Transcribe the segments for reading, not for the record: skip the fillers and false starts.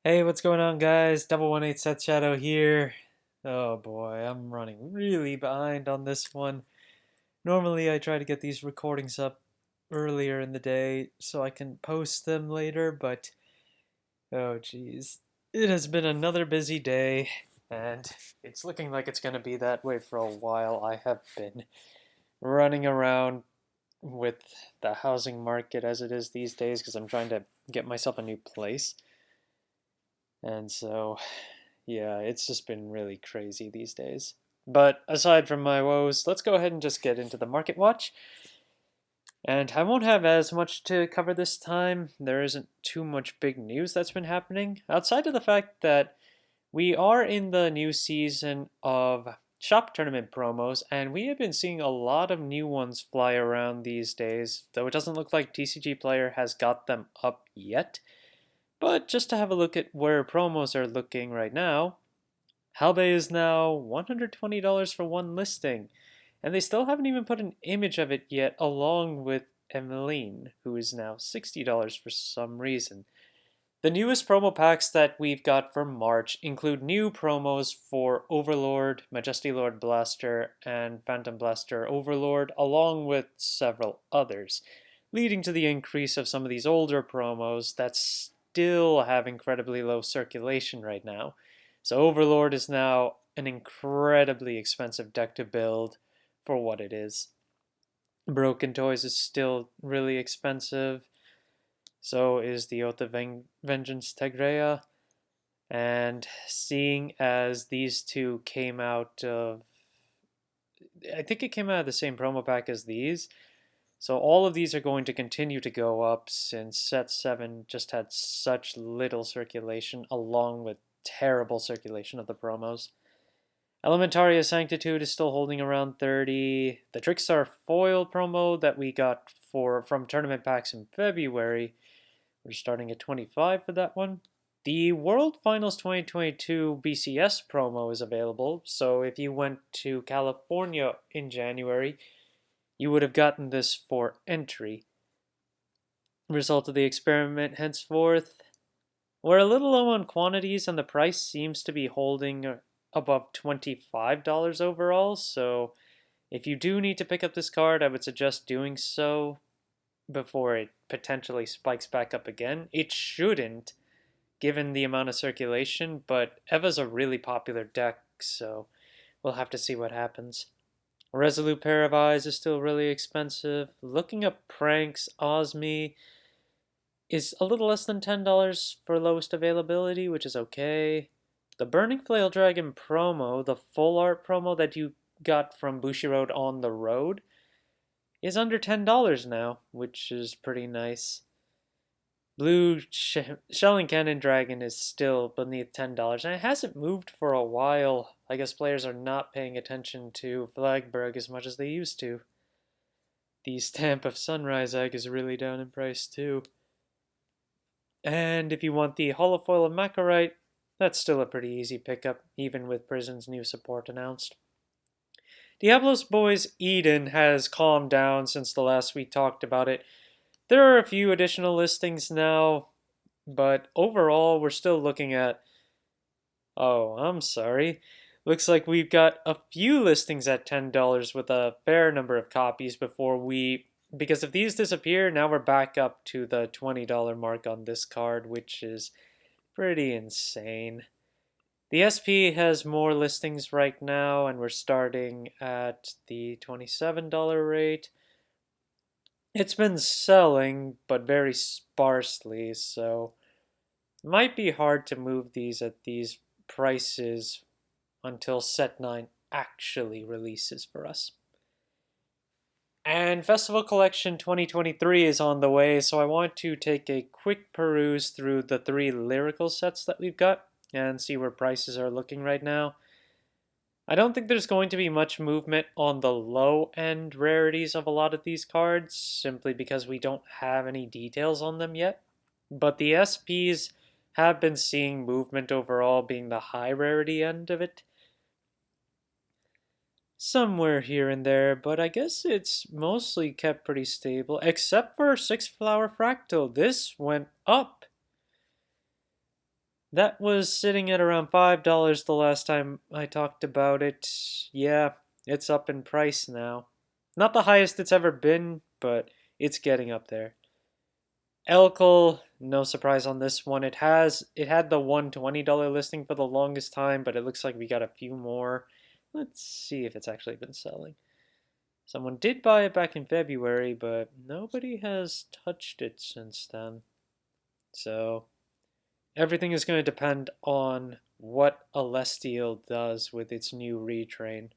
Hey, what's going on, guys? Double 18 Set Shadow here. Oh boy, I'm running really behind on this one. Normally, I try to get these recordings up earlier in the day so I can post them later, but oh geez. It has been another busy day, and it's looking like it's going to be that way for a while. I have been running around with the housing market as it is these days because I'm trying to get myself a new place. And so yeah, it's just been really crazy these days. But aside from my woes, let's go ahead and just get into the market watch. And I won't have as much to cover this time. There isn't too much big news that's been happening, outside of the fact that we are in the new season of shop tournament promos, and we have been seeing a lot of new ones fly around these days, though it doesn't look like TCG Player has got them up yet. But just to have a look at where promos are looking right now, Halbay is now $120 for one listing, and they still haven't even put an image of it yet, along with Emmeline, who is now $60 for some reason. The newest promo packs that we've got for March include new promos for Overlord, Majesty Lord Blaster, and Phantom Blaster Overlord, along with several others, leading to the increase of some of these older promos that still have incredibly low circulation right now. So Overlord is now an incredibly expensive deck to build for what it is. Broken Toys is still really expensive. So is the Oath of Vengeance Tegrea. And seeing as these two came out of, I think it came out of the same promo pack as these. So all of these are going to continue to go up since set 7 just had such little circulation along with terrible circulation of the promos. Elementaria Sanctitude is still holding around 30. The Trickstar Foil promo that we got from tournament packs in February, we're starting at 25 for that one. The World Finals 2022 BCS promo is available, so if you went to California in January, you would have gotten this for entry. Result of the experiment henceforth, we're a little low on quantities and the price seems to be holding above $25 overall, so if you do need to pick up this card, I would suggest doing so before it potentially spikes back up again. It shouldn't, given the amount of circulation, but Eva's a really popular deck, so we'll have to see what happens. A Resolute Pair of Eyes is still really expensive. Looking up pranks, Osmi is a little less than $10 for lowest availability, which is okay. The Burning Flail Dragon promo, the full art promo that you got from Bushiroad on the road, is under $10 now, which is pretty nice. Blue Shelling Cannon Dragon is still beneath $10, and it hasn't moved for a while. I guess players are not paying attention to Flagberg as much as they used to. The Stamp of Sunrise Egg is really down in price too. And if you want the Holofoil of Macarite, that's still a pretty easy pickup, even with Prison's new support announced. Diablo's Boys Eden has calmed down since the last we talked about it. There are a few additional listings now, but overall we're still looking at... Oh, I'm sorry. Looks like we've got a few listings at $10 with a fair number of copies before we... Because if these disappear, now we're back up to the $20 mark on this card, which is pretty insane. The SP has more listings right now, and we're starting at the $27 rate. It's been selling, but very sparsely, so it might be hard to move these at these prices until Set 9 actually releases for us. And Festival Collection 2023 is on the way, so I want to take a quick peruse through the 3 lyrical sets that we've got and see where prices are looking right now. I don't think there's going to be much movement on the low-end rarities of a lot of these cards, simply because we don't have any details on them yet. But the SPs have been seeing movement overall, being the high rarity end of it. Somewhere here and there, but I guess it's mostly kept pretty stable, except for 6 Flower Fractal. This went up. That was sitting at around $5 the last time I talked about it. Yeah, it's up in price now. Not the highest it's ever been, but it's getting up there. Elkle, no surprise on this one. It had the $120 listing for the longest time, but it looks like we got a few more. Let's see if it's actually been selling. Someone did buy it back in February, but nobody has touched it since then. So everything is going to depend on what Alestial does with its new retrain.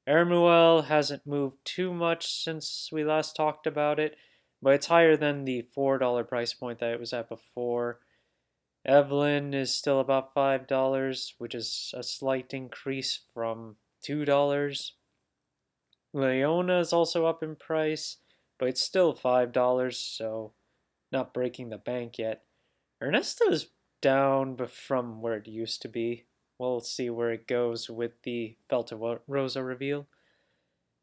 Ermuel hasn't moved too much since we last talked about it, but it's higher than the $4 price point that it was at before. Evelyn is still about $5, which is a slight increase from $2. Leona is also up in price, but it's still $5, so not breaking the bank yet. Ernesto is down from where it used to be. We'll see where it goes with the Felta Rosa reveal.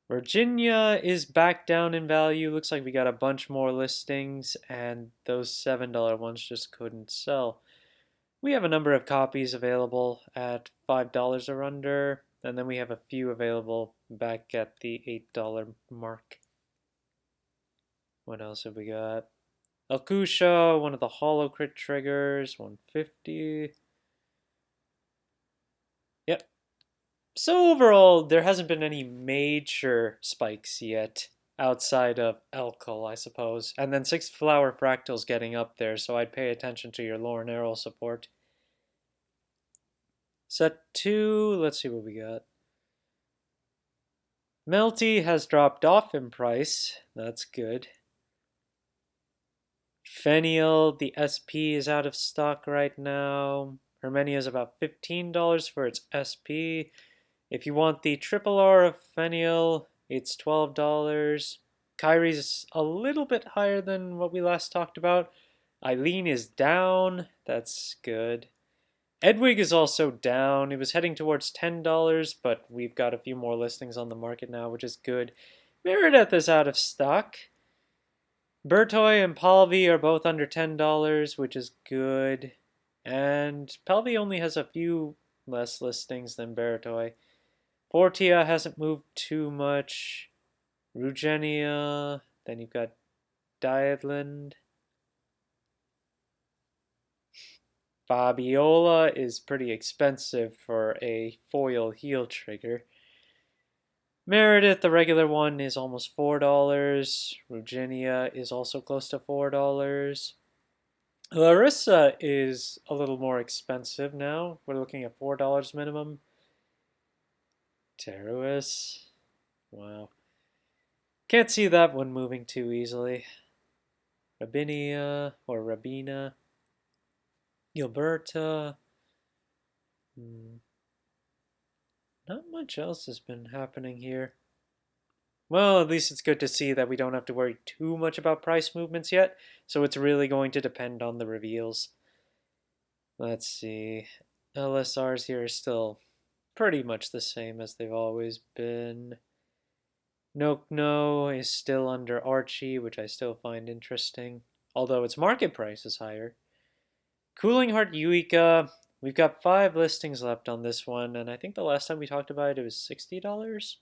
Virginia is back down in value. Looks like we got a bunch more listings, and those $7 ones just couldn't sell. We have a number of copies available at $5 or under, and then we have a few available back at the $8 mark. What else have we got? Alkusha, one of the hollow crit triggers, 150. Yep. So overall, there hasn't been any major spikes yet outside of Elkol, I suppose. And then 6 Flower Fractals getting up there, so I'd pay attention to your Lore and Arrow support. Set 2, let's see what we got. Melty has dropped off in price. That's good. Fenniel, the SP is out of stock right now. Herminia is about $15 for its SP. If you want the triple R of Fenniel, it's $12. Kyrie's a little bit higher than what we last talked about. Eileen is down. That's good. Edwig is also down. It was heading towards $10, but we've got a few more listings on the market now, which is good. Meredith is out of stock. Bertoy and Palvi are both under $10, which is good. And Palvi only has a few less listings than Bertoy. Fortia hasn't moved too much. Rugenia. Then you've got Diadland. Fabiola is pretty expensive for a foil heal trigger. Meredith, the regular one, is almost $4. Rugenia is also close to $4. Larissa is a little more expensive now. We're looking at $4 minimum. Teruis. Wow. Can't see that one moving too easily. Rabinia or Rabina. Gilberta. Not much else has been happening here. Well, at least it's good to see that we don't have to worry too much about price movements yet, so it's really going to depend on the reveals. Let's see. LSRs here are still pretty much the same as they've always been. Nokno is still under Archie, which I still find interesting, although its market price is higher. Cooling Heart Yuika, we've got 5 listings left on this one, and I think the last time we talked about it was $60.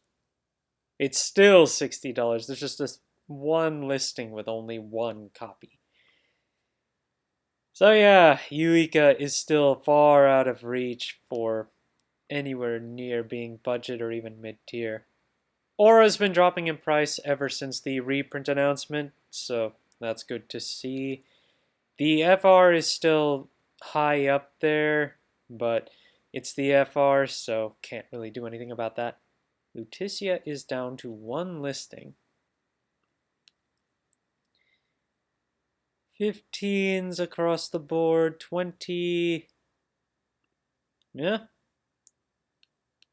It's still $60. There's just this one listing with only one copy. So yeah, Yuika is still far out of reach for anywhere near being budget or even mid-tier. Aura's been dropping in price ever since the reprint announcement, so that's good to see. The FR is still high up there, but it's the FR, so can't really do anything about that. Lutetia is down to 1 listing. 15s across the board, 20. Yeah.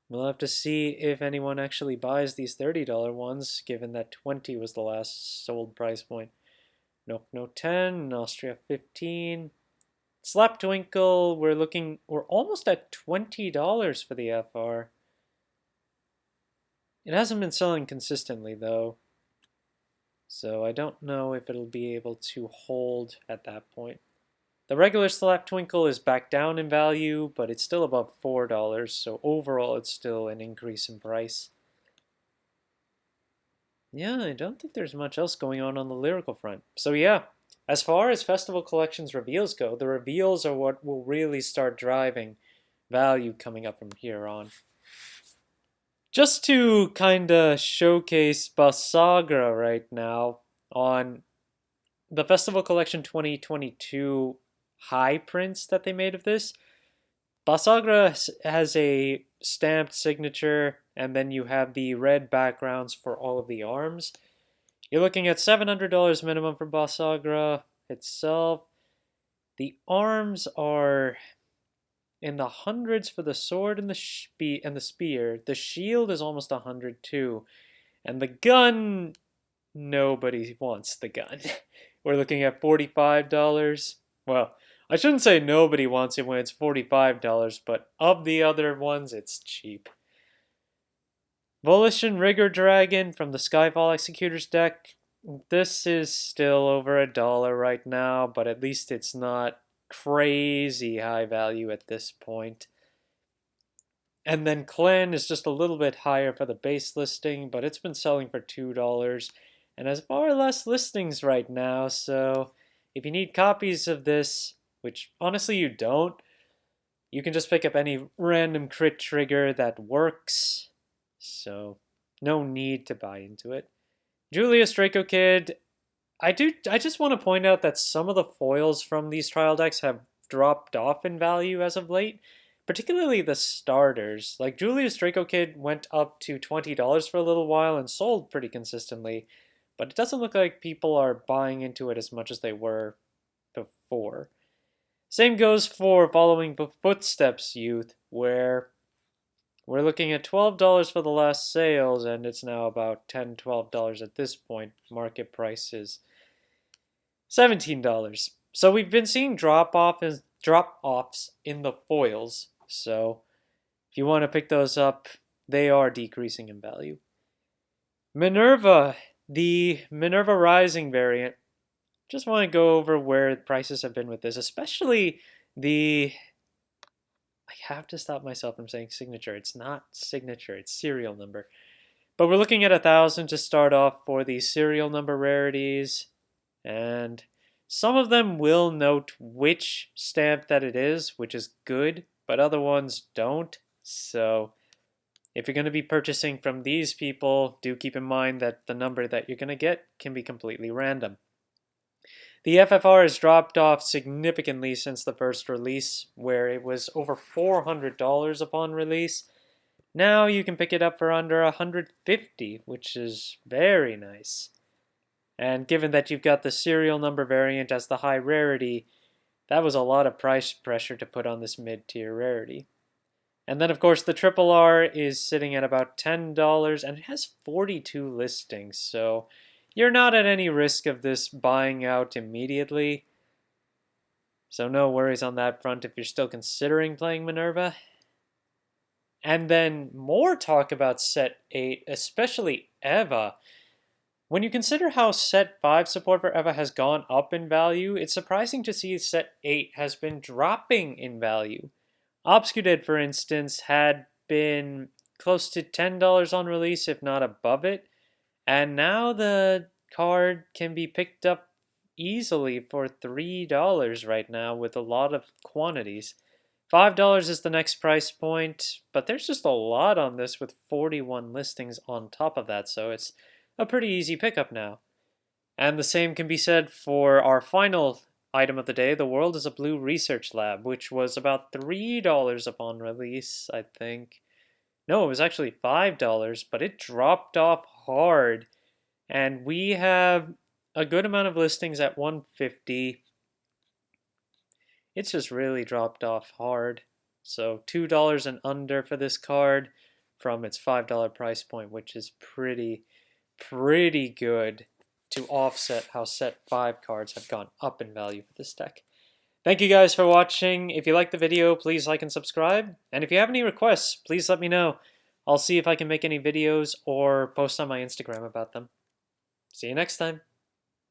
We'll have to see if anyone actually buys these $30 ones, given that 20 was the last sold price point. Nope, no 10, Austria 15. Slap Twinkle, we're almost at $20 for the FR. It hasn't been selling consistently though, so I don't know if it'll be able to hold at that point. The regular Slap Twinkle is back down in value, but it's still above $4, so overall it's still an increase in price. Yeah, I don't think there's much else going on the lyrical front. So yeah, as far as Festival Collections reveals go, the reveals are what will really start driving value coming up from here on. Just to kind of showcase Basagra right now on the Festival Collection 2022 high prints that they made of this, Basagra has a stamped signature, and then you have the red backgrounds for all of the arms. You're looking at $700 minimum for Basagra itself. The arms are in the hundreds for the sword and the spear. The shield is almost 100 too. And the gun, nobody wants the gun. We're looking at $45. Well, I shouldn't say nobody wants it when it's $45, but of the other ones, it's cheap. Volition Rigger Dragon from the Skyfall Executors deck. This is still over $1 right now, but at least it's not crazy high value at this point. And then Clan is just a little bit higher for the base listing, but it's been selling for $2 and has far less listings right now. So if you need copies of this, which honestly you don't, you can just pick up any random crit trigger that works. So no need to buy into it. Julius Draco Kid, I just want to point out that some of the foils from these trial decks have dropped off in value as of late, particularly the starters. Like Julius Draco Kid went up to $20 for a little while and sold pretty consistently, but it doesn't look like people are buying into it as much as they were before. Same goes for Following Footsteps Youth, where we're looking at $12 for the last sales, and it's now about $10, $12 at this point. Market price is $17. So we've been seeing drop-offs in the foils. So if you want to pick those up, they are decreasing in value. Minerva, the Minerva Rising variant. Just want to go over where prices have been with this, especially the... I have to stop myself from saying signature. It's not signature, it's serial number. But we're looking at 1,000 to start off for the serial number rarities. And some of them will note which stamp that it is, which is good, but other ones don't. So if you're going to be purchasing from these people, do keep in mind that the number that you're going to get can be completely random. The FFR has dropped off significantly since the first release, where it was over $400 upon release. Now you can pick it up for under $150, which is very nice. And given that you've got the serial number variant as the high rarity, that was a lot of price pressure to put on this mid-tier rarity. And then, of course, the Triple R is sitting at about $10, and it has 42 listings, so you're not at any risk of this buying out immediately. So no worries on that front if you're still considering playing Minerva. And then more talk about Set 8, especially Eva. When you consider how Set 5 support for Eva has gone up in value, it's surprising to see Set 8 has been dropping in value. Obscured, for instance, had been close to $10 on release, if not above it. And now the card can be picked up easily for $3 right now with a lot of quantities. $5 is the next price point, but there's just a lot on this with 41 listings on top of that, so it's a pretty easy pickup now. And the same can be said for our final item of the day, The World is a Blue Research Lab, which was about $3 upon release, I think. No, it was actually $5, but it dropped off hard. And we have a good amount of listings at $150. It's just really dropped off hard. So $2 and under for this card from its $5 price point, which is pretty good to offset how Set 5 cards have gone up in value for this deck. Thank you guys for watching. If you liked the video, please like and subscribe. And if you have any requests, please let me know. I'll see if I can make any videos or post on my Instagram about them. See you next time.